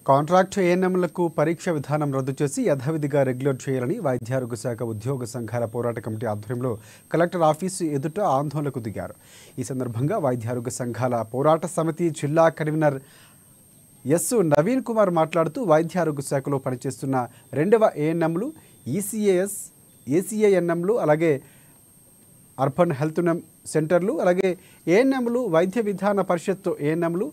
Contract ఏఎన్ఎంలకు పరీక్ష విధానం రద్దు చేసి యథావిధిగా రెగ్యులర్ చేయాలని వైద్యారోగ్య శాఖ ఉద్యోగ సంఘాల పోరాట కమిటీ ఆధ్వర్యంలో కలెక్టర్ ఆఫీసు ఎదుట ఆందోళనకు దిగారు. ఈ సందర్భంగా వైద్యారోగ్య సంఘాల పోరాట సమితి జిల్లా కన్వీనర్ ఎస్ నవీన్ కుమార్ మాట్లాడుతూ వైద్యారోగ్య శాఖలో పనిచేస్తున్న 2వ ఏఎన్ఎంలు, ఈసీఏఎస్, ఏసీఏఎన్ఎంలు, అలాగే అర్బన్ హెల్త్ సెంటర్లు, అలాగే ఏఎన్ఎంలు, వైద్య విధాన పరిషత్ ఏఎన్ఎంలు,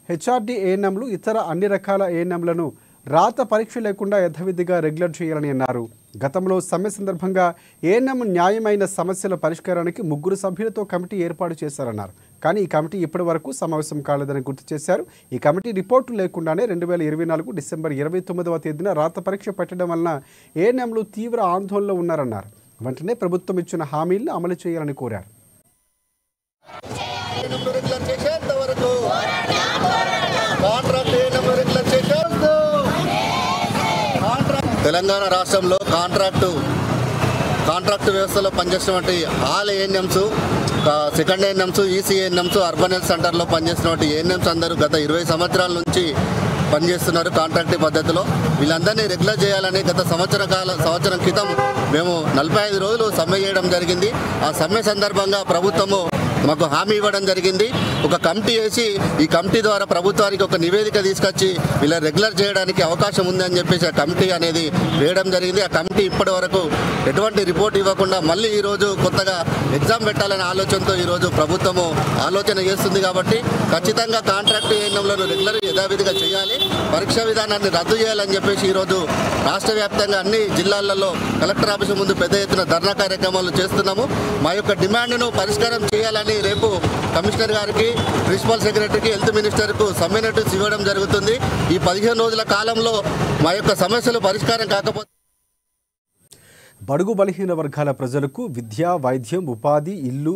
హెచ్ఆర్డీ ఏఎన్ఎంలు, ఇతర అన్ని రకాల ఏఎన్ఎంలను రాత పరీక్ష లేకుండా యథావిధిగా రెగ్యులర్ చేయాలని అన్నారు. గతంలో సమ్మె సందర్భంగా ఏఎన్ఎం న్యాయమైన సమస్యల పరిష్కారానికి 3 సభ్యులతో కమిటీ ఏర్పాటు చేశారన్నారు. కానీ ఈ కమిటీ ఇప్పటి వరకు సమావేశం కాలేదని గుర్తు చేశారు. ఈ కమిటీ రిపోర్టు లేకుండానే 2024 డిసెంబర్ 29వ తేదీన రాత పరీక్ష పెట్టడం వలన ఏఎన్ఎంలు తీవ్ర ఆందోళనలో ఉన్నారన్నారు. వెంటనే ప్రభుత్వం ఇచ్చిన హామీలను అమలు చేయాలని కోరారు. తెలంగాణ రాష్ట్రంలో కాంట్రాక్టు వ్యవస్థలో పనిచేసినటువంటి all ANMs, second ANMs, EC ANMs, urban health సెంటర్లో పనిచేసినటువంటి ఏఎన్ఎంస్ అందరూ గత 20 సంవత్సరాల నుంచి పనిచేస్తున్నారు కాంట్రాక్ట్ పద్ధతిలో. వీళ్ళందరినీ రెగ్యులర్ చేయాలని గత సంవత్సరం క్రితం మేము 45 రోజులు సమ్మె చేయడం జరిగింది. ఆ సమ్మె సందర్భంగా ప్రభుత్వము మాకు హామీ ఇవ్వడం జరిగింది. ఒక కమిటీ వేసి ఈ కమిటీ ద్వారా ప్రభుత్వానికి ఒక నివేదిక తీసుకొచ్చి వీళ్ళ రెగ్యులర్ చేయడానికి అవకాశం ఉందని చెప్పేసి ఆ కమిటీ అనేది వేయడం జరిగింది. ఆ కమిటీ ఇప్పటి వరకు ఎటువంటి రిపోర్ట్ ఇవ్వకుండా మళ్ళీ ఈరోజు కొత్తగా ఎగ్జామ్ పెట్టాలనే ఆలోచనతో ఈరోజు ప్రభుత్వము ఆలోచన చేస్తుంది. కాబట్టి ఖచ్చితంగా కాంట్రాక్ట్ ఏఎన్ఎంలను రెగ్యులర్ యథావిధిగా చేయాలి, పరీక్షా విధానాన్ని రద్దు చేయాలని చెప్పేసి ఈరోజు రాష్ట్ర వ్యాప్తంగా అన్ని జిల్లాలలో కలెక్టర్ ఆఫీసు ముందు పెద్ద ఎత్తున ధర్నా కార్యక్రమాలు చేస్తున్నాము. మా యొక్క డిమాండ్ను పరిష్కారం చేయాలని రేపు కమిషనర్ గారికి, ప్రిన్సిపల్ సెక్రటరీకి, హెల్త్ మినిస్టర్కు సమ్మె నోటీస్ ఇవ్వడం జరుగుతుంది. ఈ 15 రోజుల కాలంలో మా యొక్క సమస్యలు పరిష్కారం కాకపోతే బడుగు బలహీన వర్గాల ప్రజలకు విద్య, వైద్యం, ఉపాధి, ఇల్లు